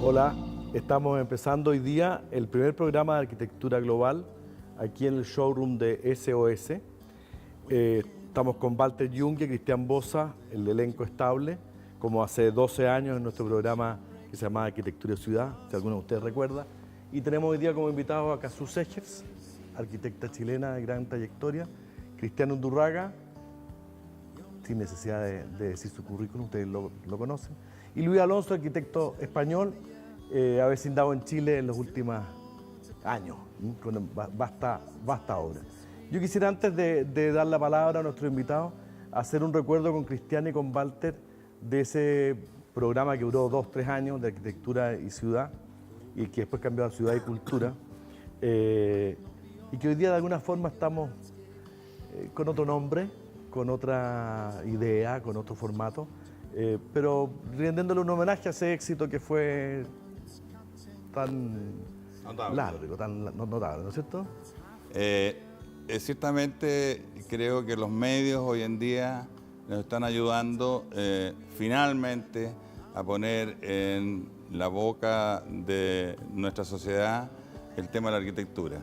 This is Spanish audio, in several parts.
Hola, estamos empezando hoy día el primer programa de arquitectura global aquí en el showroom de SOS. Estamos con Walter Junge, Cristian Bosa, el elenco estable, como hace 12 años en nuestro programa que se llama Arquitectura y Ciudad, si alguno de ustedes recuerda. Y tenemos hoy día como invitados a Cazzu Segers, arquitecta chilena de gran trayectoria, Cristian Undurraga, sin necesidad de decir su currículum, ustedes lo conocen, y Luis Alonso, arquitecto español, avecindado en Chile en los últimos años, con vasta obra. Yo quisiera, antes de dar la palabra a nuestro invitado, hacer un recuerdo con Cristian y con Walter de ese programa que duró 2-3 años de arquitectura y ciudad, y que después cambió a ciudad y cultura, y que hoy día de alguna forma estamos con otro nombre, con otra idea, con otro formato, pero rindiéndole un homenaje a ese éxito que fue tan largo, tan notable, ¿no es cierto? Ciertamente creo que los medios hoy en día nos están ayudando finalmente a poner en la boca de nuestra sociedad el tema de la arquitectura.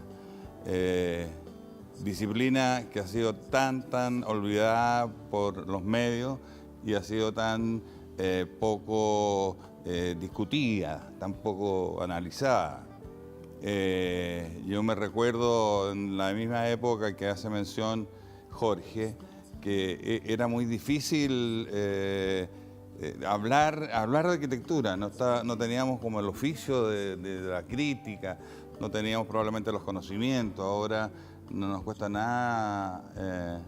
Disciplina que ha sido tan olvidada por los medios y ha sido tan poco discutida, tan poco analizada. Yo me recuerdo en la misma época que hace mención Jorge, que era muy difícil hablar de arquitectura, no teníamos como el oficio de la crítica, no teníamos probablemente los conocimientos. Ahora no nos cuesta nada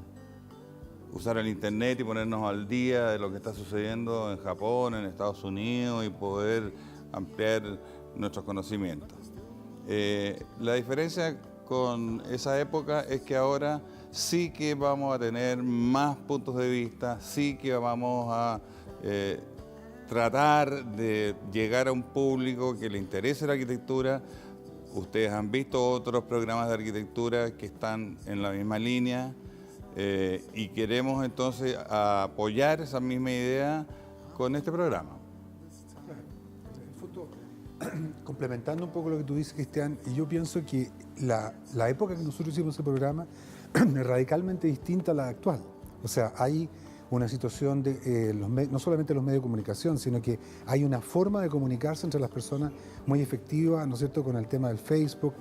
usar el internet y ponernos al día de lo que está sucediendo en Japón, en Estados Unidos, y poder ampliar nuestros conocimientos. La diferencia con esa época es que ahora sí que vamos a tener más puntos de vista, sí que vamos a tratar de llegar a un público que le interese la arquitectura. Ustedes han visto otros programas de arquitectura que están en la misma línea, y queremos entonces apoyar esa misma idea con este programa. Complementando un poco lo que tú dices, Cristian, y yo pienso que la época que nosotros hicimos ese programa es radicalmente distinta a la actual. O sea, hay una situación de no solamente los medios de comunicación, sino que hay una forma de comunicarse entre las personas muy efectiva, ¿no es cierto?, con el tema del Facebook,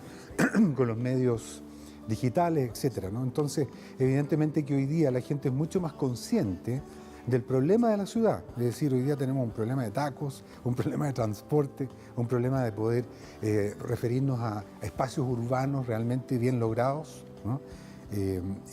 con los medios digitales, etcétera, ¿no? Entonces, evidentemente que hoy día la gente es mucho más consciente del problema de la ciudad. Es decir, hoy día tenemos un problema de tacos, un problema de transporte, un problema de poder referirnos a espacios urbanos realmente bien logrados, ¿no?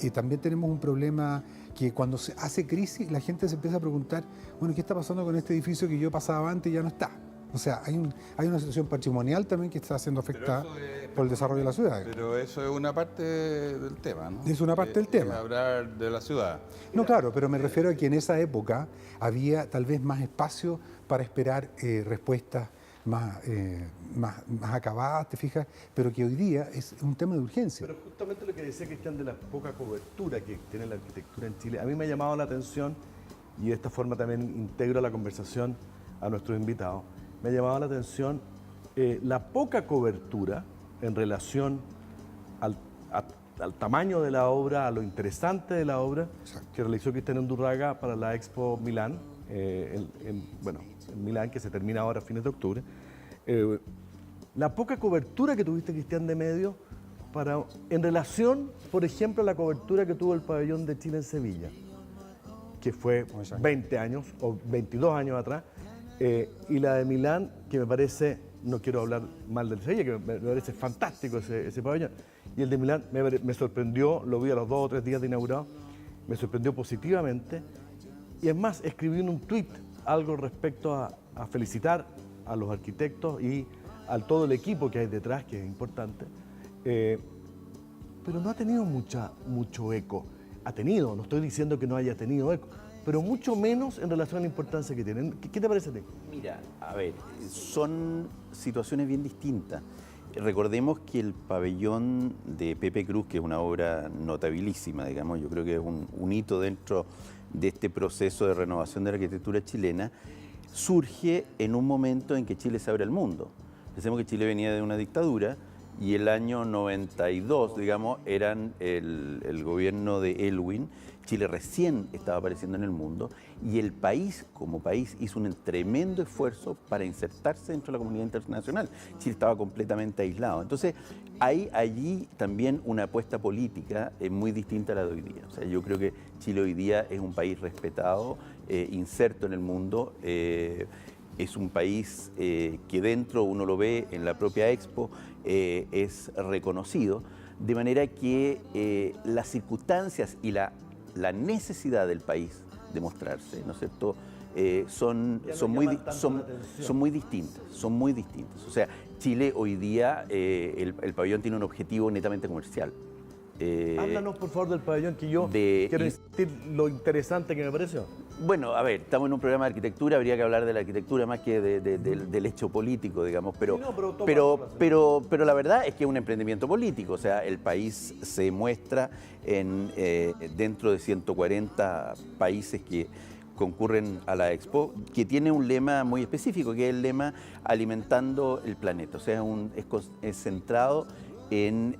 Y también tenemos un problema que cuando se hace crisis la gente se empieza a preguntar, bueno, ¿qué está pasando con este edificio que yo pasaba antes y ya no está? O sea, hay una situación patrimonial también que está siendo afectada por el desarrollo de la ciudad. Pero eso es una parte del tema, ¿no? Es una parte del tema. Hablar de la ciudad. No, claro, pero me refiero a que en esa época había tal vez más espacio para esperar respuestas más acabadas, ¿te fijas? Pero que hoy día es un tema de urgencia. Pero justamente lo que decía Cristian de la poca cobertura que tiene la arquitectura en Chile, a mí me ha llamado la atención, y de esta forma también integro a la conversación a nuestros invitados, me ha llamado la atención la poca cobertura en relación al tamaño de la obra, a lo interesante de la obra. Exacto. Que realizó Cristian Undurraga para la Expo Milán, en Milán, que se termina ahora a fines de octubre. La poca cobertura que tuviste, Cristian, de medio, en relación, por ejemplo, a la cobertura que tuvo el Pabellón de Chile en Sevilla, que fue 20 años o 22 años atrás, y la de Milán, que me parece, no quiero hablar mal del Sevilla, que me parece fantástico ese pabellón, y el de Milán me sorprendió, lo vi a los 2 o 3 días de inaugurado, me sorprendió positivamente, y es más, escribí en un tuit algo respecto a felicitar a los arquitectos y a todo el equipo que hay detrás, que es importante, pero no ha tenido mucho eco. Ha tenido, no estoy diciendo que no haya tenido eco, pero mucho menos en relación a la importancia que tienen. ¿Qué te parece a ti? Mira, a ver, son situaciones bien distintas. Recordemos que el pabellón de Pepe Cruz, que es una obra notabilísima, digamos, yo creo que es un hito dentro de este proceso de renovación de la arquitectura chilena, surge en un momento en que Chile se abre al mundo. Pensemos que Chile venía de una dictadura y el año 92, digamos, eran el gobierno de Elwin. Chile recién estaba apareciendo en el mundo y el país, como país, hizo un tremendo esfuerzo para insertarse dentro de la comunidad internacional. Chile estaba completamente aislado. Entonces, hay allí también una apuesta política muy distinta a la de hoy día. O sea, yo creo que Chile hoy día es un país respetado, inserto en el mundo. Es un país que dentro, uno lo ve en la propia Expo, es reconocido, de manera que las circunstancias y la necesidad del país de mostrarse, ¿no es cierto?, son muy distintas. O sea, Chile hoy día, el pabellón tiene un objetivo netamente comercial. Háblanos, por favor, del pabellón, que yo quiero insistir lo interesante que me pareció. Bueno, a ver, estamos en un programa de arquitectura, habría que hablar de la arquitectura más que del hecho político, digamos, pero, Sí, no, pero la verdad es que es un emprendimiento político, o sea, el país se muestra dentro de 140 países que concurren a la Expo, que tiene un lema muy específico, que es el lema Alimentando el Planeta, o sea, es centrado en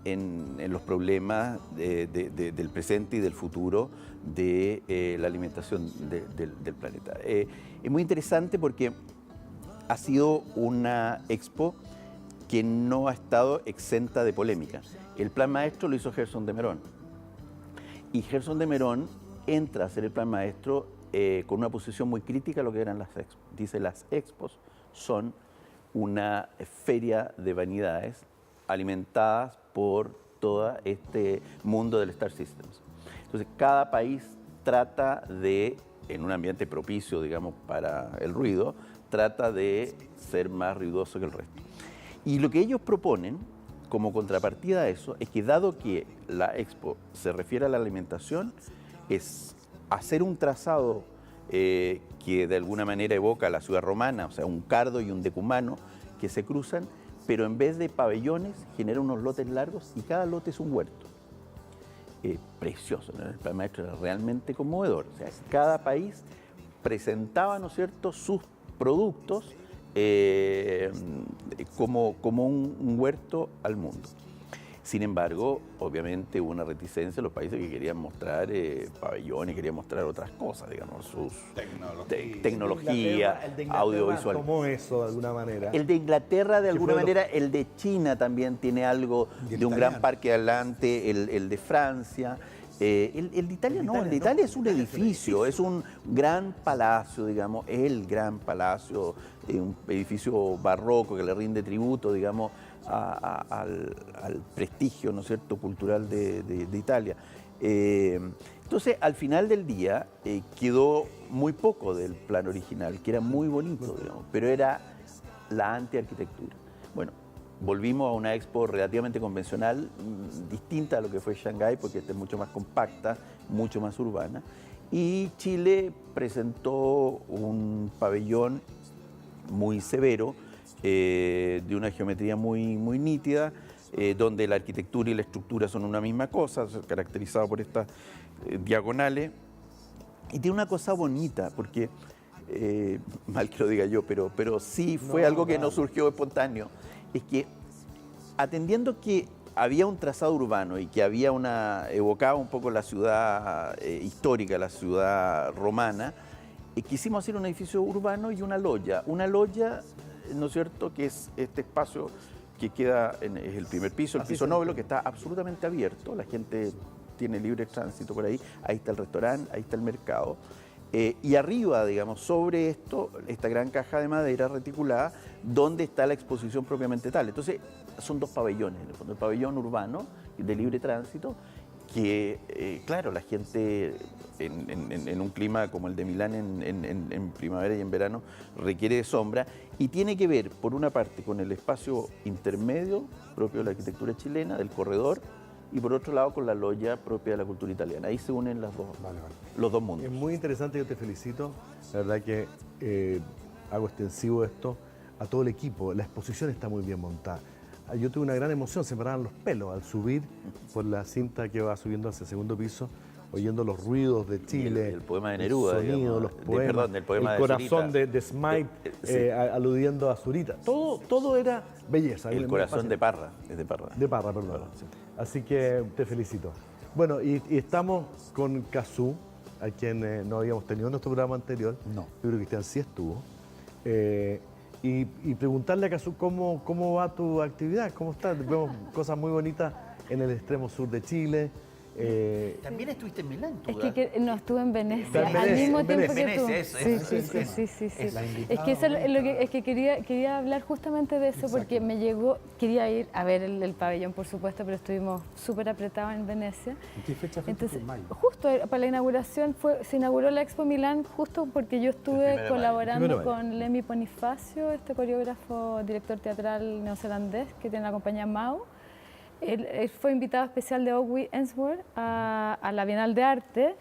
los problemas del presente y del futuro de la alimentación del planeta. Es muy interesante porque ha sido una expo que no ha estado exenta de polémica. El plan maestro lo hizo Gerson de Merón. Y Gerson de Merón entra a hacer el plan maestro con una posición muy crítica a lo que eran las expos. Dice, las expos son una feria de vanidades alimentadas por todo este mundo del Star Systems. Entonces, cada país trata de, en un ambiente propicio, digamos, para el ruido, trata de ser más ruidoso que el resto. Y lo que ellos proponen, como contrapartida a eso, es que dado que la Expo se refiere a la alimentación, es hacer un trazado que de alguna manera evoca la ciudad romana, o sea, un cardo y un decumano que se cruzan, pero en vez de pabellones genera unos lotes largos y cada lote es un huerto. Precioso, ¿no? El plan maestro era realmente conmovedor. O sea, cada país presentaba, ¿no es cierto?, sus productos como un huerto al mundo. Sin embargo, obviamente hubo una reticencia en los países que querían mostrar pabellones, querían mostrar otras cosas, digamos, sus tecnología, El de Inglaterra audiovisual. tomó eso de alguna manera. El de Inglaterra, de alguna manera, el de China también tiene algo de un gran parque adelante, el de Francia. El de Italia no, el de Italia es un edificio, es un gran palacio, digamos, el gran palacio, un edificio barroco que le rinde tributo, digamos, al prestigio, ¿no es cierto?, cultural de Italia. Entonces, al final del día, quedó muy poco del plan original, que era muy bonito, digamos, pero era la antiarquitectura. Bueno, volvimos a una expo relativamente convencional, distinta a lo que fue Shanghái, porque esta es mucho más compacta, mucho más urbana. Y Chile presentó un pabellón muy severo, de una geometría muy nítida, donde la arquitectura y la estructura son una misma cosa, caracterizado por estas diagonales. Y tiene una cosa bonita, porque, mal que lo diga yo, pero sí fue algo que no surgió espontáneo. Es que, atendiendo que había un trazado urbano y que evocaba un poco la ciudad histórica, la ciudad romana, quisimos hacer un edificio urbano y una loya. Una loya, ¿no es cierto?, que es este espacio que queda, es el primer piso, el piso noveno, que está absolutamente abierto, la gente tiene libre tránsito por ahí está el restaurante, ahí está el mercado. Y arriba, digamos, sobre esto, esta gran caja de madera reticulada, donde está la exposición propiamente tal. Entonces, son dos pabellones, en el fondo, el pabellón urbano de libre tránsito, que, claro, la gente en un clima como el de Milán en primavera y en verano requiere de sombra, y tiene que ver, por una parte, con el espacio intermedio propio de la arquitectura chilena, del corredor, y por otro lado con la loya propia de la cultura italiana. Ahí se unen los dos mundos. Es muy interesante, yo te felicito. La verdad que hago extensivo esto a todo el equipo. La exposición está muy bien montada. Yo tuve una gran emoción, se me paraban los pelos al subir por la cinta que va subiendo hacia el segundo piso. oyendo los ruidos de Chile. El poema de Neruda, el sonido, digamos, los poemas, perdón, el poema de corazón Zurita. de Smythe, Sí. aludiendo a Zurita. Todo era belleza. El corazón de Parra, es de Parra. De Parra, perdón. Así que te felicito. Bueno, y estamos con Cazzu, a quien no habíamos tenido en nuestro programa anterior. No. Yo creo que Cristian sí estuvo. Y preguntarle a Cazzu cómo va tu actividad, cómo estás. Vemos cosas muy bonitas en el extremo sur de Chile. También estuviste en Milán, tú, Es que no, estuve en Venecia, En al Venecia, mismo en tiempo Venecia. que tú. Venecia, eso, Sí. La Es que, eso es lo que, es que quería hablar justamente de eso, porque me llegó, quería ir a ver el pabellón, por supuesto, pero estuvimos súper apretados en Venecia. ¿En qué fecha fuiste? Entonces, En mayo. justo para la inauguración, se inauguró la Expo Milán justo porque yo estuve colaborando Primero de mayo. con Lemmy Bonifacio, este coreógrafo, director teatral neozelandés que tiene la compañía MAU. Él fue invitado especial de Owi Ensworth a la Bienal de Arte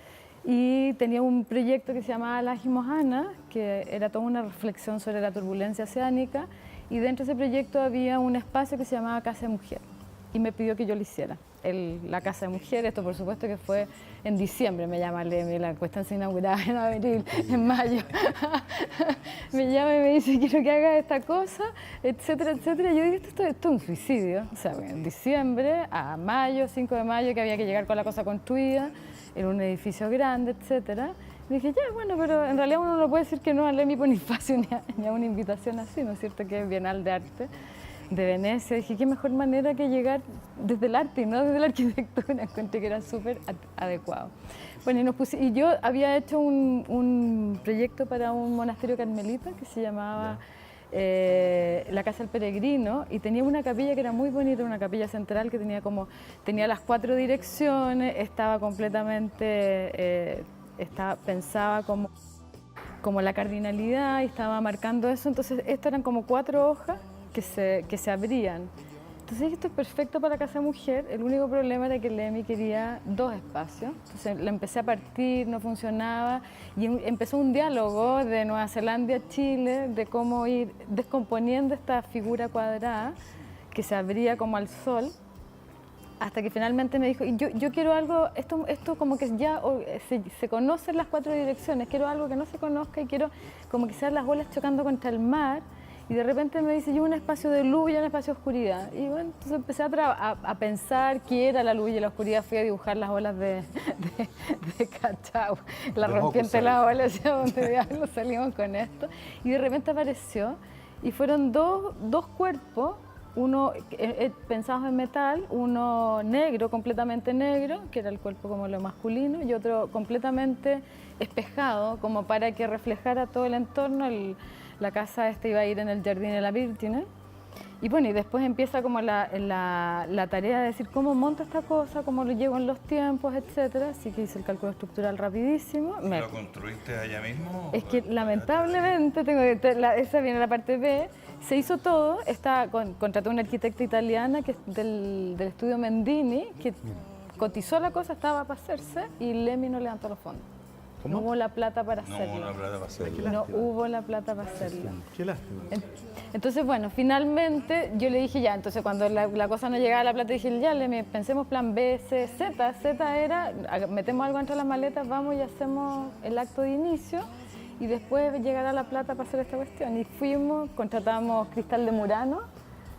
y tenía un proyecto que se llamaba Lajimojana, que era toda una reflexión sobre la turbulencia oceánica, y dentro de ese proyecto había un espacio que se llamaba Casa de Mujer y me pidió que yo lo hiciera. La Casa de Mujer, esto por supuesto que fue en diciembre, me llama Lemmy, la cuestión se inauguraba en abril, en mayo. Me llama y me dice, quiero que haga esta cosa, etcétera, etcétera. Yo dije, esto es un suicidio. O sea, en diciembre a mayo, 5 de mayo, que había que llegar con la cosa construida, en un edificio grande, etcétera. Y dije, ya, bueno, pero en realidad uno no puede decir que no a Lemmy Bonifacio ni a una invitación así, ¿no es cierto?, que es Bienal de Arte de Venecia. Dije, qué mejor manera que llegar desde el arte y no desde la arquitectura. Encontré que era súper adecuado. Bueno, y yo había hecho un proyecto para un monasterio carmelita que se llamaba la Casa del Peregrino, y tenía una capilla que era muy bonita, una capilla central que tenía las 4 direcciones, estaba completamente, pensaba como la cardinalidad, y estaba marcando eso. Entonces estas eran como 4 hojas que se abrían. Entonces dije, esto es perfecto para la Casa de Mujer. El único problema era que Lemmy quería 2 espacios. Entonces le empecé a partir, no funcionaba, y empezó un diálogo de Nueva Zelanda a Chile, de cómo ir descomponiendo esta figura cuadrada que se abría como al sol, hasta que finalmente me dijo, yo quiero algo, esto como que ya se conocen las 4 direcciones, quiero algo que no se conozca, y quiero como que sean las olas chocando contra el mar. Y de repente me dice, yo un espacio de luz y un espacio de oscuridad. Y bueno, entonces empecé a pensar qué era la luz y la oscuridad. Fui a dibujar las olas de Cachao, la rompiente de las olas, hacia donde diablos salimos con esto. Y de repente apareció, y fueron dos cuerpos, uno pensados en metal, uno negro, completamente negro, que era el cuerpo como lo masculino, y otro completamente espejado, como para que reflejara todo el entorno. La casa iba a ir en el Jardín de la Virgen. Y bueno, y después empieza como la tarea de decir cómo monto esta cosa, cómo lo llevo en los tiempos, etcétera. Así que hice el cálculo estructural rapidísimo. ¿Lo construiste allá mismo? Es que lamentablemente, esa viene la parte B, se hizo todo. Contraté a una arquitecta italiana que es del estudio Mendini, que cotizó la cosa, estaba para hacerse, y Lemmy no levantó los fondos. No hubo la plata para hacerlo. No, la plata para hacerlo. No hubo la plata para hacerlo. Qué lástima. Entonces, bueno, finalmente yo le dije ya, entonces cuando la cosa no llegaba a la plata, dije ya, pensemos plan B, C, Z. Z era, metemos algo entre las maletas, vamos y hacemos el acto de inicio, y después llegará la plata para hacer esta cuestión. Y fuimos, contratamos Cristal de Murano,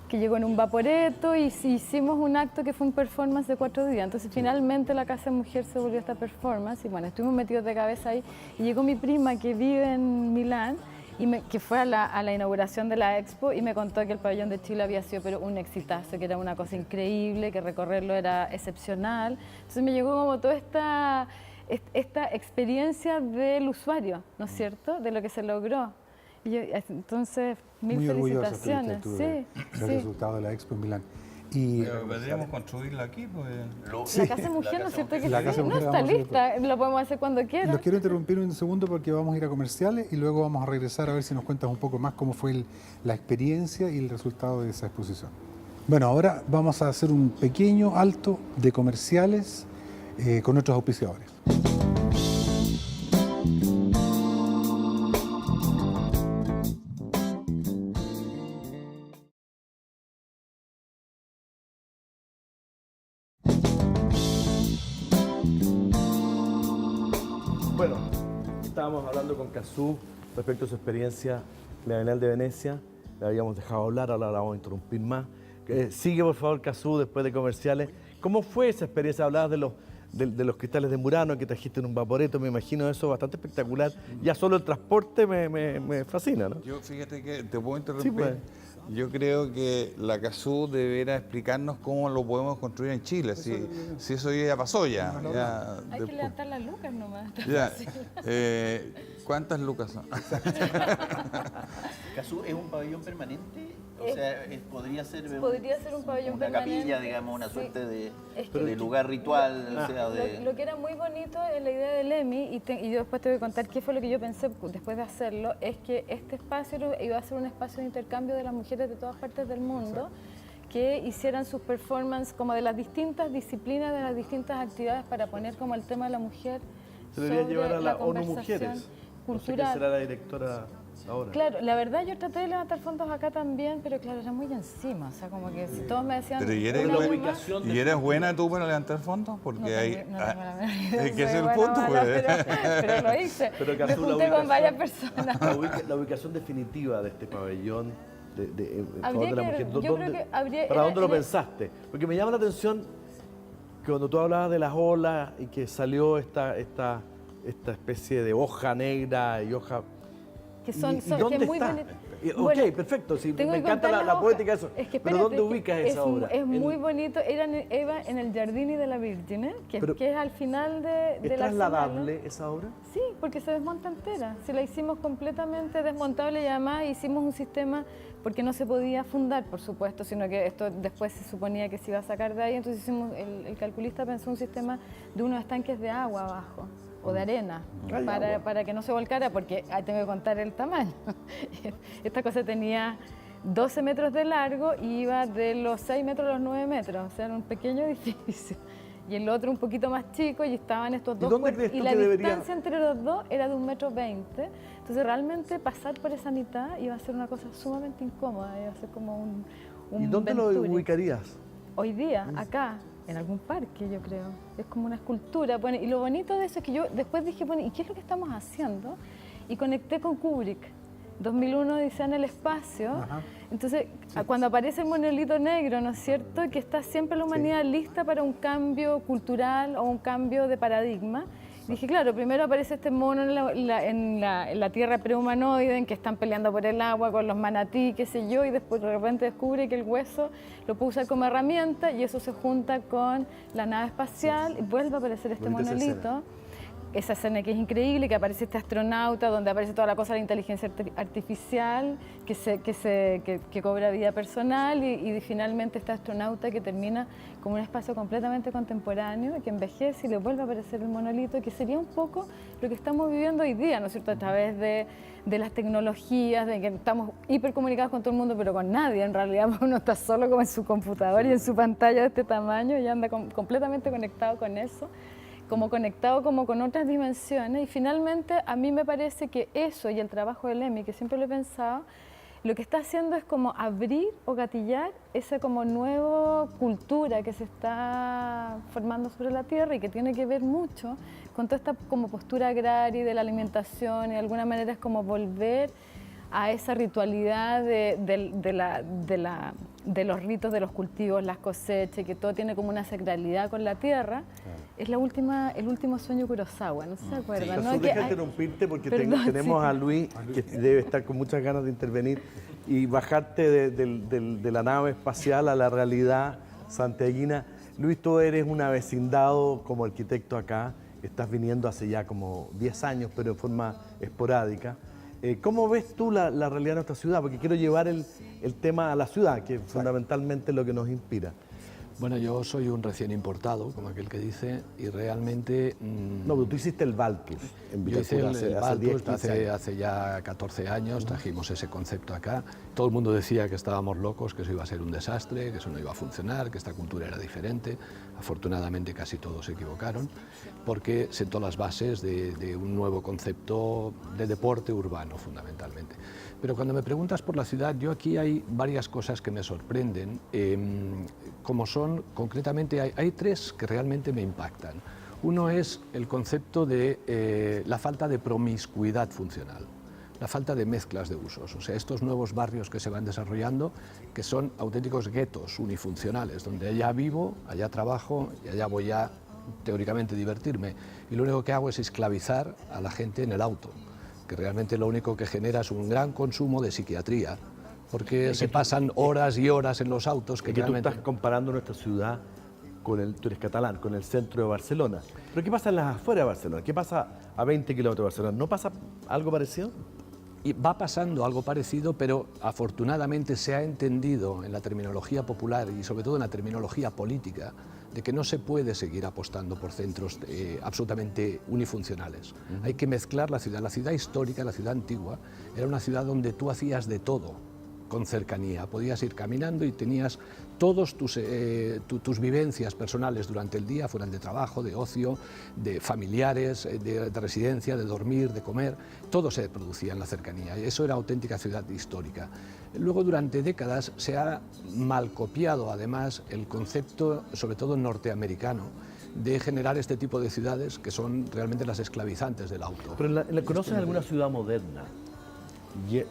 que llegó en un vaporeto, y hicimos un acto que fue un performance de 4 días. Entonces finalmente la Casa de Mujer se volvió esta performance, y bueno, estuvimos metidos de cabeza ahí, y llegó mi prima que vive en Milán, que fue a la inauguración de la Expo, y me contó que el pabellón de Chile había sido pero un exitazo, que era una cosa increíble, que recorrerlo era excepcional. Entonces me llegó como toda esta experiencia del usuario, ¿no es cierto?, de lo que se logró. Y entonces, mil Muy orgullosa, felicitaciones. Felicita, Sí, del resultado de la Expo en Milán. Y Pero podríamos construirla aquí, pues. La Casa de Mujer, ¿no es cierto? Que La Casa de no Mujer está vamos a hacer lista, lo podemos hacer cuando quieran. los quiero interrumpir un segundo porque vamos a ir a comerciales y luego vamos a regresar a ver si nos cuentas un poco más cómo fue la experiencia y el resultado de esa exposición. Bueno, ahora vamos a hacer un pequeño alto de comerciales con nuestros auspiciadores. Bueno, estábamos hablando con Cazzu respecto a su experiencia en la Bienal de Venecia. Le habíamos dejado hablar, ahora la vamos a interrumpir más. Sigue, por favor, Cazzu, después de comerciales. ¿Cómo fue esa experiencia? Hablabas de los cristales de Murano que trajiste en un vaporeto, me imagino eso bastante espectacular. Ya solo el transporte me fascina, ¿no? Yo, fíjate que, ¿te puedo interrumpir? Sí, pues. Yo creo que la Cazzu deberá explicarnos cómo lo podemos construir en Chile, si eso ya pasó ya. Hay que levantar las lucas nomás. Ya. ¿Cuántas lucas son? ¿Cazzu es un pabellón permanente? O sea, podría ser un pabellón una permanente. capilla, digamos, una Sí. suerte de que- lugar ritual. O sea, Lo que era muy bonito en la idea del EMI, y yo después te voy a contar qué fue lo que yo pensé después de hacerlo, es que este espacio iba a ser un espacio de intercambio de las mujeres de todas partes del mundo, que hicieran sus performances como de las distintas disciplinas, de las distintas actividades para poner como el tema de la mujer. Se debería sobre llevar a la ONU conversación Mujeres. No sé quién cultural. será la directora ahora. Claro, la verdad yo traté de levantar fondos acá también, pero claro, era muy encima, o sea, como que si todos me decían... Pero ¿y eres, "Un año más", ¿y eres buena tú para levantar fondos? Porque no hay... tengo la menor idea, es que ese es soy el buena, punto, mala, pues. pero lo hice. Pero Me Cazzu, la junté con ubicación- varias personas. La ubicación definitiva de este pabellón en favor Habría de la que- mujer. yo creo que habría- ¿Para era- dónde lo era- pensaste? Porque me llama la atención que cuando tú hablabas de las olas y que salió esta especie de hoja negra y hoja... Que son, ¿Y que dónde es muy está? bonito. Ok, Bueno, perfecto, sí, tengo me que encanta contar la las poética de hojas. eso. Es que Pero espérate, ¿dónde ubicas esa obra? Es muy bonito. Era en el Giardini de la Virgine, que es al final de ¿Es la trasladable esa obra? Sí, porque se desmonta entera. Si la hicimos completamente desmontable y además hicimos un sistema, porque no se podía fundar, por supuesto, sino que esto después se suponía que se iba a sacar de ahí, entonces hicimos, el calculista pensó un sistema de unos estanques de agua abajo, o de arena, para que no se volcara, porque ahí tengo que contar el tamaño. Esta cosa tenía 12 metros de largo y iba de los 6 metros a los 9 metros, o sea, era un pequeño edificio. Y el otro un poquito más chico y estaban estos dos dónde cuerpos. crees tú Y la que debería- distancia entre los dos era de 1,20 m. Entonces realmente pasar por esa mitad iba a ser una cosa sumamente incómoda, iba a ser como un ¿Y dónde lo Venturi. ubicarías? Hoy día, acá, en algún parque, yo creo. Es como una escultura. Bueno, y lo bonito de eso es que yo después dije, bueno, ¿y qué es lo que estamos haciendo? Y conecté con Kubrick. 2001 Odisea en el espacio. Entonces, cuando aparece el monolito negro, ¿no es cierto? Que está siempre la humanidad lista para un cambio cultural o un cambio de paradigma. Dije, claro, primero aparece este mono en la tierra prehumanoide, en que están peleando por el agua con los manatí, qué sé yo, y después de repente descubre que el hueso lo puede usar como herramienta y eso se junta con la nave espacial y vuelve a aparecer este Bonita esa monolito. Esa escena que es increíble, que aparece este astronauta, donde aparece toda la cosa de la inteligencia artificial, que cobra vida personal, y finalmente este astronauta que termina como un espacio completamente contemporáneo, que envejece y le vuelve a aparecer el monolito, que sería un poco lo que estamos viviendo hoy día, ¿no es cierto?, a través de las tecnologías, de que estamos hipercomunicados con todo el mundo, pero con nadie, en realidad, porque uno está solo como en su computador y en su pantalla de este tamaño y anda completamente conectado con eso, como conectado como con otras dimensiones, y finalmente a mí me parece que eso y el trabajo del EMI, que siempre lo he pensado, lo que está haciendo es como abrir o gatillar esa como nueva cultura que se está formando sobre la Tierra y que tiene que ver mucho con toda esta como postura agraria y de la alimentación, y de alguna manera es como volver a esa ritualidad de los ritos de los cultivos, las cosechas, que todo tiene como una sacralidad con la tierra. Es el último sueño de Kurosawa, no sé si se acuerdan, Cazzu, ¿no? Que deja hay- interrumpirte porque Perdón, tenemos sí. a Luis, que debe estar con muchas ganas de intervenir, y bajarte de la nave espacial a la realidad santiaguina. Luis, tú eres un avecindado como arquitecto acá, estás viniendo hace ya como 10 años, pero de forma esporádica. ¿Cómo ves tú la realidad de nuestra ciudad? Porque quiero llevar el tema a la ciudad, que es fundamentalmente lo que nos inspira. Bueno, yo soy un recién importado, como aquel que dice, y realmente... No, pero tú hiciste el Baltus en Yo hice Vitacura el hace 10, Baltus 15 años. hace ya 14 años, trajimos ese concepto acá. Todo el mundo decía que estábamos locos, que eso iba a ser un desastre, que eso no iba a funcionar, que esta cultura era diferente. Afortunadamente casi todos se equivocaron, porque sentó las bases de un nuevo concepto de deporte urbano, fundamentalmente. Pero cuando me preguntas por la ciudad, yo aquí hay varias cosas que me sorprenden, como son, concretamente, hay tres que realmente me impactan. Uno es el concepto de la falta de promiscuidad funcional, la falta de mezclas de usos. O sea, estos nuevos barrios que se van desarrollando, que son auténticos guetos unifuncionales, donde allá vivo, allá trabajo y allá voy a, teóricamente, divertirme. Y lo único que hago es esclavizar a la gente en el auto, que realmente lo único que genera es un gran consumo de psiquiatría, porque se pasan horas y horas en los autos. Que tú estás comparando nuestra ciudad tú eres catalán, con el centro de Barcelona. Pero ¿qué pasa en las afueras de Barcelona? ¿Qué pasa a 20 kilómetros de Barcelona? ¿No pasa algo parecido? Y va pasando algo parecido, pero afortunadamente se ha entendido en la terminología popular y sobre todo en la terminología política de que no se puede seguir apostando por centros absolutamente unifuncionales. Hay que mezclar la ciudad. La ciudad histórica, la ciudad antigua, era una ciudad donde tú hacías de todo con cercanía. Podías ir caminando y tenías todas tus vivencias personales durante el día, fueran de trabajo, de ocio, de familiares, de residencia, de dormir, de comer, todo se producía en la cercanía. Eso era auténtica ciudad histórica. Luego, durante décadas, se ha mal copiado, además, el concepto, sobre todo norteamericano, de generar este tipo de ciudades que son realmente las esclavizantes del auto. Pero ¿conoces alguna ciudad moderna,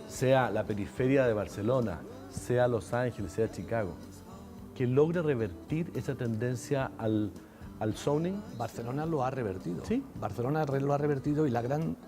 sea la periferia de Barcelona, sea Los Ángeles, sea Chicago, que logre revertir esa tendencia al zoning? Barcelona lo ha revertido. ¿Sí? Barcelona lo ha revertido y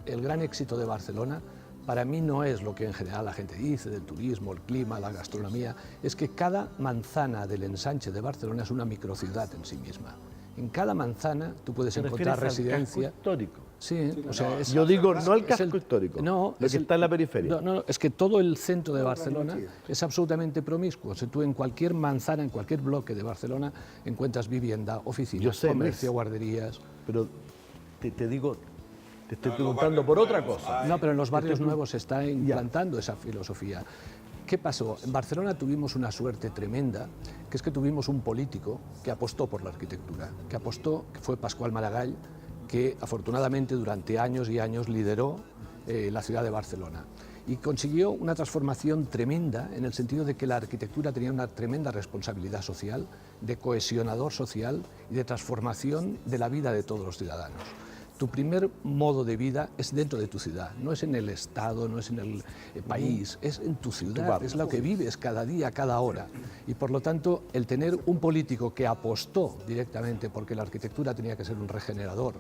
el gran éxito de Barcelona para mí no es lo que en general la gente dice del turismo, el clima, la gastronomía, es que cada manzana del ensanche de Barcelona es una microciudad en sí misma. En cada manzana tú puedes encontrar residencia. Al casco histórico? Sí, o sea, yo digo no al casco histórico, no, lo que está en la periferia. No, es que todo el centro de Barcelona es absolutamente promiscuo. O sea, tú en cualquier manzana, en cualquier bloque de Barcelona encuentras vivienda, oficinas, comercio, guarderías. Pero te estoy preguntando por otra cosa. No, pero en los barrios nuevos se está implantando esa filosofía. ¿Qué pasó? En Barcelona tuvimos una suerte tremenda, que es que tuvimos un político que apostó por la arquitectura, que fue Pasqual Maragall, que afortunadamente durante años y años lideró la ciudad de Barcelona y consiguió una transformación tremenda en el sentido de que la arquitectura tenía una tremenda responsabilidad social, de cohesionador social y de transformación de la vida de todos los ciudadanos. Tu primer modo de vida es dentro de tu ciudad, no es en el Estado, no es en el país, es en tu ciudad, es lo que vives cada día, cada hora. Y por lo tanto, el tener un político que apostó directamente porque la arquitectura tenía que ser un regenerador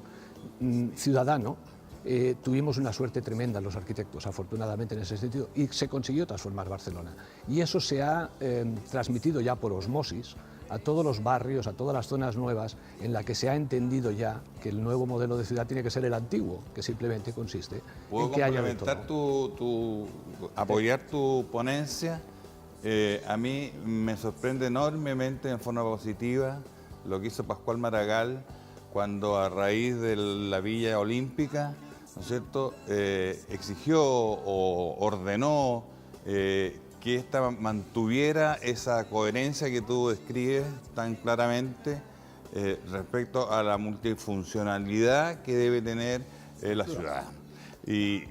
ciudadano, tuvimos una suerte tremenda los arquitectos, afortunadamente en ese sentido, y se consiguió transformar Barcelona. Y eso se ha transmitido ya por osmosis a todos los barrios, a todas las zonas nuevas, en la que se ha entendido ya que el nuevo modelo de ciudad tiene que ser el antiguo, que simplemente consiste en que haya de todo. ¿Puedo apoyar tu ponencia? A mí me sorprende enormemente en forma positiva lo que hizo Pasqual Maragall cuando, a raíz de la Villa Olímpica, ¿no es cierto?, exigió o ordenó que ésta mantuviera esa coherencia que tú describes tan claramente respecto a la multifuncionalidad que debe tener la ciudad. Y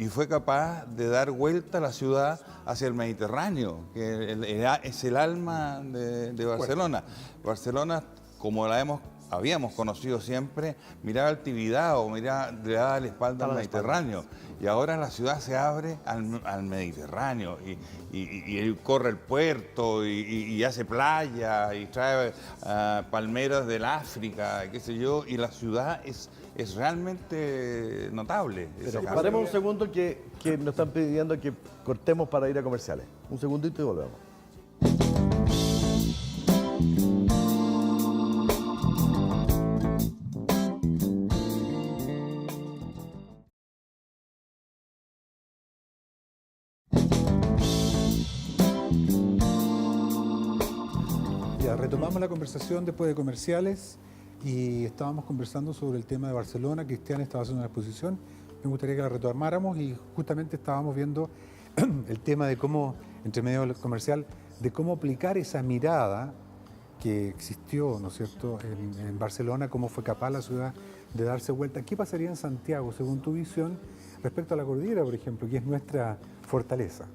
fue capaz de dar vuelta a la ciudad hacia el Mediterráneo, que es el alma de Barcelona. Barcelona, como habíamos conocido siempre, miraba al Tibidabo, le daba la espalda al Mediterráneo. Y ahora la ciudad se abre al Mediterráneo y corre el puerto y hace playa y trae palmeras del África, qué sé yo, y la ciudad es realmente notable. Pero paremos un segundo que nos están pidiendo que cortemos para ir a comerciales. Un segundito y volvemos. Retomamos la conversación después de comerciales y estábamos conversando sobre el tema de Barcelona. Cristian estaba haciendo una exposición, me gustaría que la retomáramos y justamente estábamos viendo el tema de cómo, entre medio del comercial, de cómo aplicar esa mirada que existió, ¿no es cierto?, en Barcelona, cómo fue capaz la ciudad de darse vuelta. ¿Qué pasaría en Santiago, según tu visión, respecto a la cordillera, por ejemplo, que es nuestra fortaleza?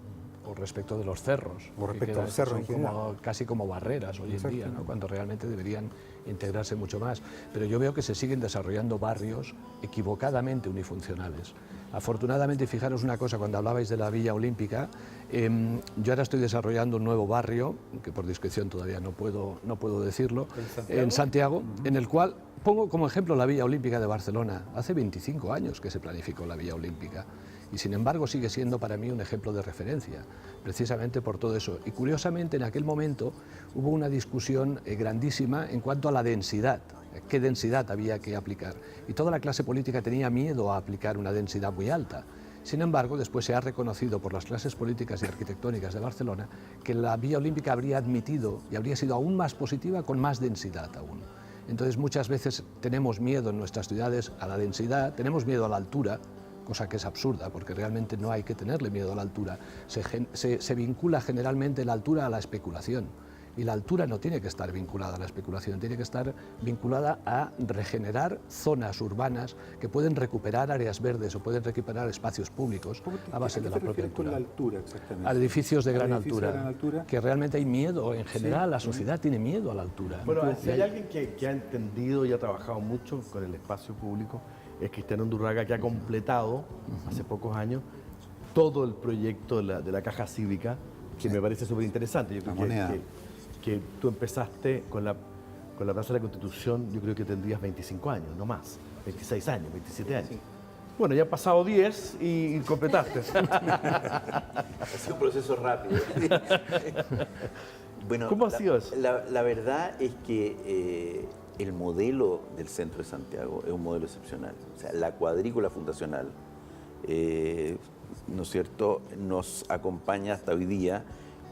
o respecto de los cerros. O que respecto a quedan- los cerros son en general. como- casi como barreras hoy en día, ¿no? Cuando realmente deberían integrarse mucho más. Pero yo veo que se siguen desarrollando barrios equivocadamente unifuncionales. Afortunadamente, fijaros una cosa, cuando hablabais de la Villa Olímpica, yo ahora estoy desarrollando un nuevo barrio, que por discreción todavía no puedo decirlo, en Santiago, en el cual pongo como ejemplo la Villa Olímpica de Barcelona. Hace 25 años que se planificó la Villa Olímpica y sin embargo sigue siendo para mí un ejemplo de referencia, precisamente por todo eso. Y curiosamente en aquel momento hubo una discusión grandísima en cuanto a la densidad, qué densidad había que aplicar. Y toda la clase política tenía miedo a aplicar una densidad muy alta. Sin embargo, después se ha reconocido por las clases políticas y arquitectónicas de Barcelona que la Villa Olímpica habría admitido y habría sido aún más positiva con más densidad aún. Entonces muchas veces tenemos miedo en nuestras ciudades a la densidad, tenemos miedo a la altura, cosa que es absurda, porque realmente no hay que tenerle miedo a la altura. Se vincula generalmente la altura a la especulación, y la altura no tiene que estar vinculada a la especulación, tiene que estar vinculada a regenerar zonas urbanas que pueden recuperar áreas verdes o pueden recuperar espacios públicos a base de la propia con la altura. altura exactamente? A edificios de A gran edificios de altura, gran altura. que realmente hay miedo, en general la sociedad tiene miedo a la altura. Bueno, si hay alguien que ha entendido y ha trabajado mucho con el espacio público, es Cristiano Undurraga, que ha completado hace pocos años todo el proyecto de la caja cívica, que me parece súper interesante. Yo creo La moneda. que tú empezaste con la Plaza de la Constitución, yo creo que tendrías 25 años, no más, 26 años, 27 años. Bueno, ya han pasado 10 y completaste. Ha sido un proceso rápido. Bueno, ¿Cómo ha sido eso? La verdad es que el modelo del centro de Santiago es un modelo excepcional. O sea, la cuadrícula fundacional, ¿no es cierto?, nos acompaña hasta hoy día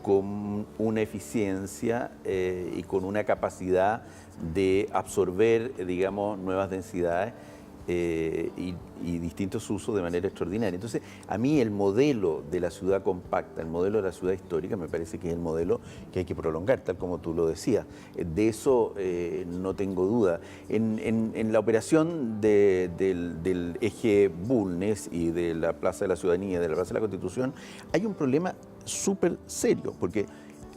con una eficiencia y con una capacidad de absorber, digamos, nuevas densidades y distintos usos de manera extraordinaria. Entonces, a mí el modelo de la ciudad compacta, el modelo de la ciudad histórica, me parece que es el modelo que hay que prolongar, tal como tú lo decías. De eso no tengo duda. En la operación del eje Bulnes y de la Plaza de la Ciudadanía, de la Plaza de la Constitución, hay un problema súper serio, porque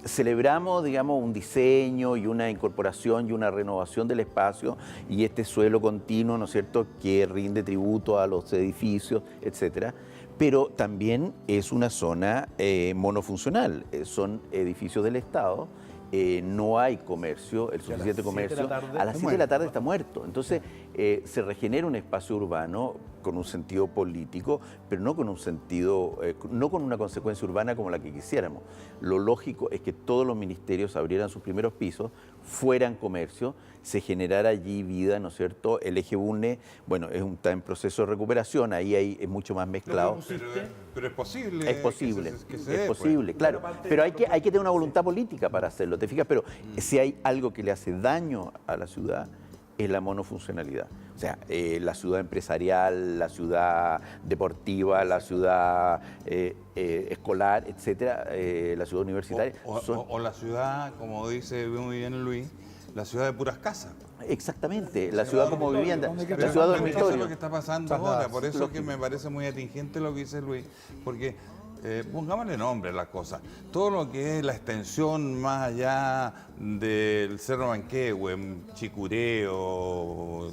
celebramos, digamos, un diseño y una incorporación y una renovación del espacio y este suelo continuo, ¿no es cierto?, que rinde tributo a los edificios, etcétera. Pero también es una zona monofuncional, son edificios del Estado. No hay comercio, el suficiente comercio. A las 7 de la tarde está muerto. Entonces, se regenera un espacio urbano con un sentido político, pero no con un sentido, no con una consecuencia urbana como la que quisiéramos. Lo lógico es que todos los ministerios abrieran sus primeros pisos, fueran comercio, se generara allí vida, ¿no es cierto? El eje Bulnes, bueno, está en proceso de recuperación, ahí es mucho más mezclado. Pero es posible. Es posible, que se es dé, pues. posible, claro. Pero hay que tener una voluntad política para hacerlo, ¿te fijas? Pero si hay algo que le hace daño a la ciudad, es la monofuncionalidad. O sea, la ciudad empresarial, la ciudad deportiva, la ciudad escolar, etcétera, la ciudad universitaria. O la ciudad, como dice muy bien Luis, la ciudad de puras casas. Exactamente, la ciudad como vivienda, la ciudad Eso es dormitorio. lo que está pasando ahora, por eso es que me parece muy atingente lo que dice Luis, porque pongámosle nombre a las cosas. Todo lo que es la extensión más allá del Cerro Manquehue, Chicureo,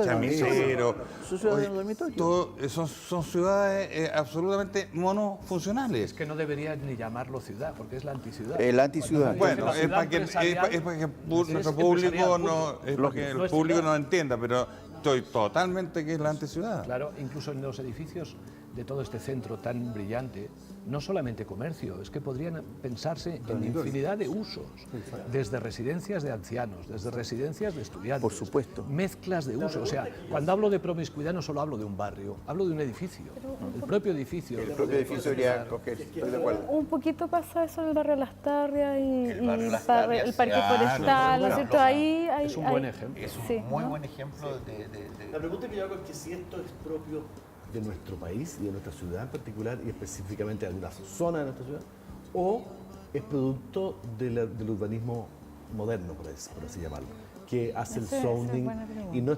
Chamisero, Son ciudades dormitorio. son ciudades absolutamente monofuncionales. Es que no deberías ni llamarlo ciudad, porque es la anticiudad. La anticiudad. Bueno, La es ciudad para que empresarial nuestro es público empresarial, no, punto. es para que No el es público ciudad. no entienda, pero estoy totalmente que es la anticiudad. Claro, incluso en los edificios de todo este centro tan brillante, no solamente comercio, es que podrían pensarse en infinidad de usos, desde residencias de ancianos, desde residencias de estudiantes. Por supuesto. Mezclas de uso. O sea, cuando hablo de promiscuidad no solo hablo de un barrio, hablo de un edificio. El propio edificio. El propio edificio debería coger, estoy de acuerdo. Un poquito pasa eso en el barrio Las Tarrias y El barrio Las el Tarrias, Parque claro, Forestal, ¿no es cierto? Ahí hay, Es un buen ejemplo. Es un Sí, muy ¿no? buen ejemplo de La pregunta que yo hago es que si esto es propio de nuestro país y de nuestra ciudad en particular y específicamente de alguna zona de nuestra ciudad, o es producto del urbanismo moderno, por así llamarlo. que hace el Esa es zoning, buena pregunta. y no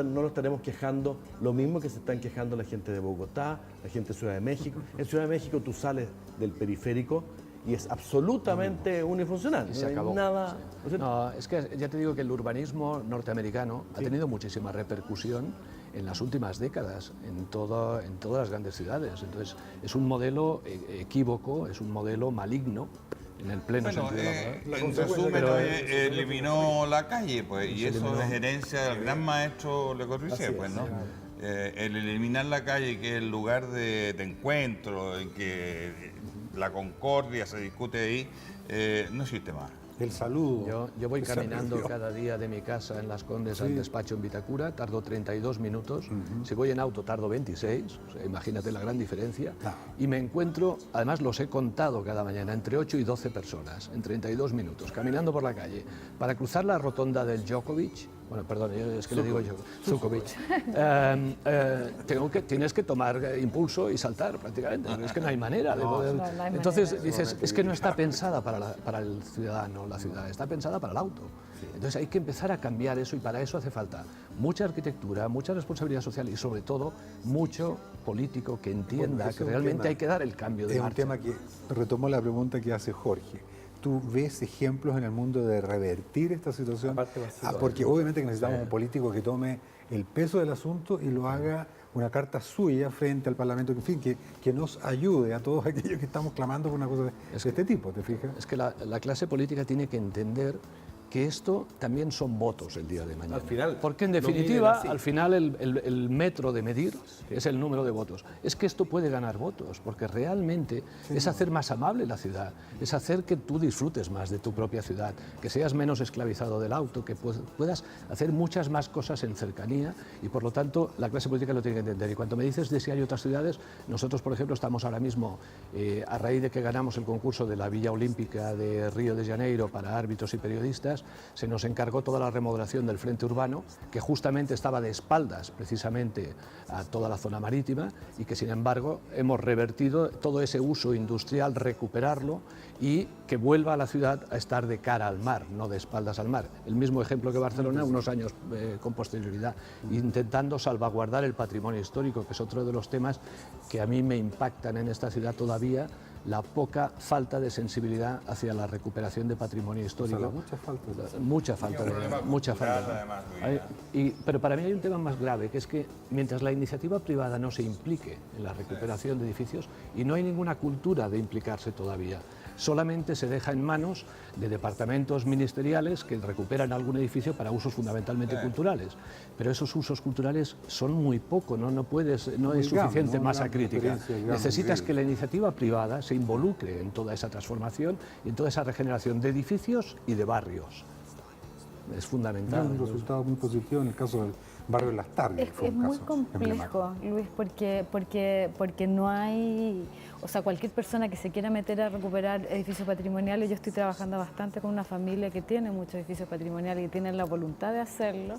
nos estaremos quejando lo mismo que se están quejando la gente de Bogotá, la gente de Ciudad de México. En Ciudad de México tú sales del periférico y es absolutamente unifuncional. Y se no hay acabó. nada. Sí. ¿no es cierto? No, es que ya te digo que el urbanismo norteamericano ha tenido muchísima repercusión en las últimas décadas, en todas las grandes ciudades. Entonces, es un modelo equívoco, es un modelo maligno, en el pleno Bueno, sentido de la palabra. en resumen, Pero, eliminó la calle, pues, y eso eliminó. es herencia del gran maestro Le Corbusier, pues, ¿no? El eliminar la calle, que es el lugar de encuentro, en que la concordia se discute ahí, no existe más. El saludo. Yo voy Esa caminando reunión. cada día de mi casa en Las Condes Sí. al despacho en Vitacura, tardo 32 minutos. Si voy en auto tardo 26, o sea, imagínate la gran diferencia. Ah. Y me encuentro, además los he contado cada mañana, entre 8 y 12 personas en 32 minutos, caminando por la calle. Para cruzar la rotonda del Djokovic, bueno, perdón, es que le digo yo, Zukovic, tienes que tomar impulso y saltar prácticamente, es que no hay manera de poder... no hay Entonces manera. dices, es que no está pensada para el ciudadano, la ciudad, está pensada para el auto. Entonces hay que empezar a cambiar eso y para eso hace falta mucha arquitectura, mucha responsabilidad social y sobre todo mucho político que entienda Bueno, ese que es un realmente tema- hay que dar el cambio de Es un marcha. tema que retomó la pregunta que hace Jorge. ¿Tú ves ejemplos en el mundo de revertir esta situación? Aparte va a ser Porque obviamente que necesitamos un político que tome el peso del asunto y lo haga una carta suya frente al Parlamento, en fin, que nos ayude a todos aquellos que estamos clamando por una cosa de este tipo, ¿te fijas? Es que la clase política tiene que entender que esto también son votos el día de mañana. Al final, Porque en lo miden definitiva, así. al final el metro de medir es el número de votos. Es que esto puede ganar votos, porque realmente es hacer más amable la ciudad, es hacer que tú disfrutes más de tu propia ciudad, que seas menos esclavizado del auto, que puedas hacer muchas más cosas en cercanía y por lo tanto la clase política lo tiene que entender. Y cuando me dices de si hay otras ciudades, nosotros por ejemplo estamos ahora mismo, a raíz de que ganamos el concurso de la Villa Olímpica de Río de Janeiro para árbitros y periodistas, se nos encargó toda la remodelación del frente urbano, que justamente estaba de espaldas precisamente a toda la zona marítima y que sin embargo hemos revertido todo ese uso industrial, recuperarlo y que vuelva a la ciudad a estar de cara al mar, no de espaldas al mar. El mismo ejemplo que Barcelona unos años con posterioridad, intentando salvaguardar el patrimonio histórico, que es otro de los temas que a mí me impactan en esta ciudad todavía, la poca falta de sensibilidad hacia la recuperación de patrimonio histórico. Mucha falta. Pero para mí hay un tema más grave, que es que mientras la iniciativa privada no se implique en la recuperación de edificios, y no hay ninguna cultura de implicarse todavía, solamente se deja en manos de departamentos ministeriales que recuperan algún edificio para usos fundamentalmente culturales. Pero esos usos culturales son muy poco, no es suficiente masa crítica. Necesitas que la iniciativa privada se involucre en toda esa transformación y en toda esa regeneración de edificios y de barrios. Es fundamental. Un resultado muy positivo en el caso del barrio de Las Tardes. Es muy complejo, Luis, porque no hay, o sea, cualquier persona que se quiera meter a recuperar edificios patrimoniales, yo estoy trabajando bastante con una familia que tiene muchos edificios patrimoniales y tienen la voluntad de hacerlo,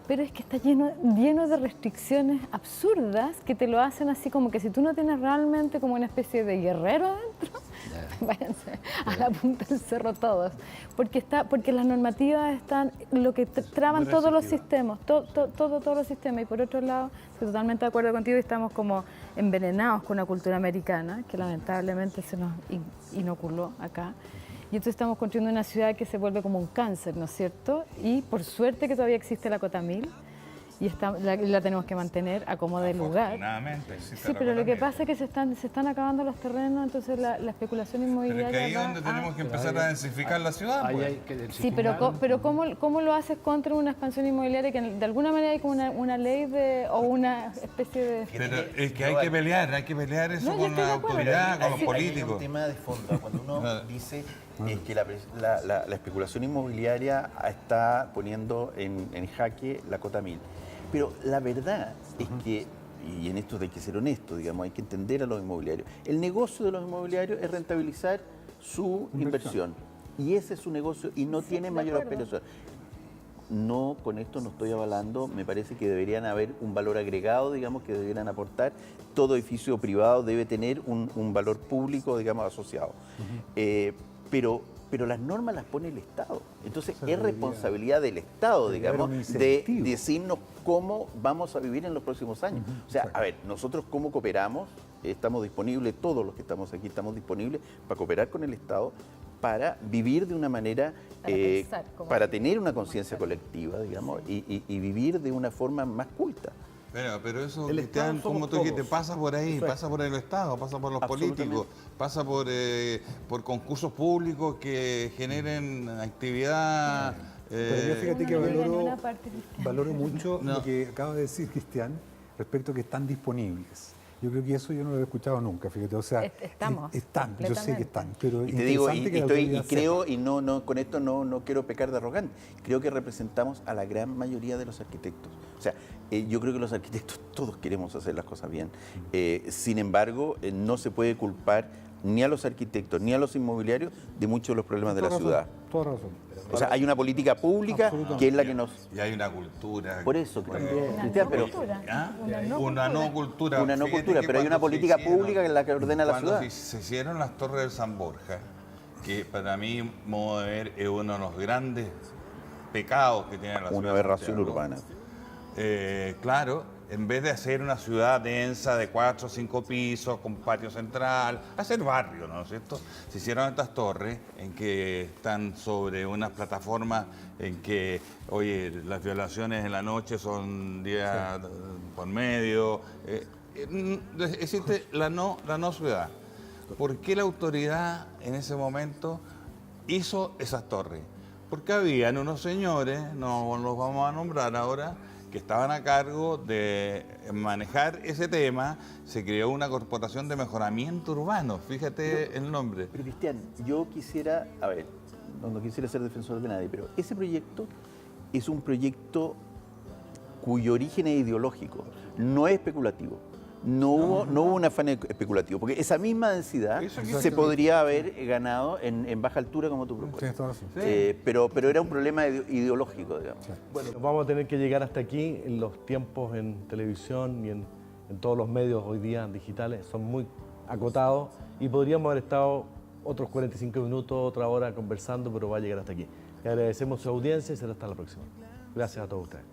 pero es que está lleno de restricciones absurdas que te lo hacen así como que si tú no tienes realmente como una especie de guerrero adentro, váyanse a la punta del cerro todos, porque las normativas están, lo que traban todos los sistemas, todos los sistemas, y por otro lado, estoy totalmente de acuerdo contigo, y estamos como envenenados con una cultura americana, que lamentablemente se nos inoculó acá. Y entonces estamos construyendo una ciudad que se vuelve como un cáncer, ¿no es cierto? Y por suerte que todavía existe la Cota 1000 y la tenemos que mantener a como de lugar. Afortunadamente existe Sí, la pero lo Cota que 1000. pasa es que se están acabando los terrenos, entonces la especulación Pero inmobiliaria es que ahí es va donde a- tenemos que empezar a densificar la ciudad. Ahí pues. hay que Sí, densificar. pero ¿cómo lo haces contra una expansión inmobiliaria que de alguna manera hay como una ley o una especie de... Pero es que hay que pelear eso No, yo con estoy de la acuerdo. autoridad, con los Hay un políticos. tema de fondo. Cuando uno dice que la especulación inmobiliaria está poniendo en jaque la Cota 1000. Pero la verdad es que, y en esto hay que ser honesto, digamos, hay que entender a los inmobiliarios. El negocio de los inmobiliarios es rentabilizar su inversión. Y ese es su negocio y no tiene de mayor acuerdo. aspiración. No, con esto no estoy avalando, me parece que deberían haber un valor agregado, digamos, que debieran aportar. Todo edificio privado debe tener un valor público, digamos, asociado. Pero pero las normas las pone el Estado. Entonces es responsabilidad del Estado, digamos, un de incentivo. decirnos cómo vamos a vivir en los próximos años. O sea, a ver, nosotros cómo cooperamos, estamos disponibles, todos los que estamos aquí estamos disponibles para cooperar con el Estado, para vivir de una manera, Para pensar cómo para vivir. tener una conciencia colectiva, digamos, y vivir de una forma más culta. Pero eso, El Cristian, Estado como somos tú dijiste, todos. pasa por ahí, Eso es. pasa por el Estado, pasa por los Absolutamente. políticos, pasa por concursos públicos que generen actividad. Pero yo fíjate que Uno no llega a valoro, ninguna parte, Cristian. valoro mucho No. lo que acaba de decir Cristian respecto a que están disponibles. Yo creo que eso yo no lo he escuchado nunca, fíjate. O sea, Estamos, están, yo sé que están, pero Y te digo, interesante que la autoridad creo, sepa. y no, con esto no quiero pecar de arrogante, creo que representamos a la gran mayoría de los arquitectos. O sea, yo creo que los arquitectos todos queremos hacer las cosas bien. Sin embargo, no se puede culpar ni a los arquitectos ni a los inmobiliarios de muchos de los problemas de la Toda ciudad. razón, toda razón. O sea, hay una política pública Absolutamente. que es la que nos... Y hay una cultura. Por eso, Una Cristian, no pero... cultura. ¿Ah? Una no cultura. no cultura. Una no Fíjate cultura, que pero hay una cuando se política hicieron- pública que es la que ordena la ciudad. Cuando se hicieron las torres del San Borja, que para mí, modo de ver, es uno de los grandes pecados que tiene la ciudad. Una de aberración Santiago. urbana. Claro, en vez de hacer una ciudad densa de 4 o 5 pisos con patio central, hacer barrio, ¿no es cierto? Se hicieron estas torres en que están sobre unas plataformas en que, oye, las violaciones en la noche son día por medio. Existe la no ciudad. ¿Por qué la autoridad en ese momento hizo esas torres? Porque habían unos señores, no los vamos a nombrar ahora, que estaban a cargo de manejar ese tema. Se creó una corporación de mejoramiento urbano, fíjate el nombre. Pero Cristian, yo quisiera, a ver, no quisiera ser defensor de nadie, pero ese proyecto es un proyecto cuyo origen es ideológico, no es especulativo. No hubo un afán especulativo, porque esa misma densidad se podría haber ganado en baja altura como tú propones. Tienes toda razón. Pero era un problema ideológico, digamos. Bueno, vamos a tener que llegar hasta aquí. En los tiempos en televisión y en todos los medios hoy día digitales son muy acotados y podríamos haber estado otros 45 minutos, otra hora conversando, pero va a llegar hasta aquí. Le agradecemos su audiencia y será hasta la próxima. Gracias a todos ustedes.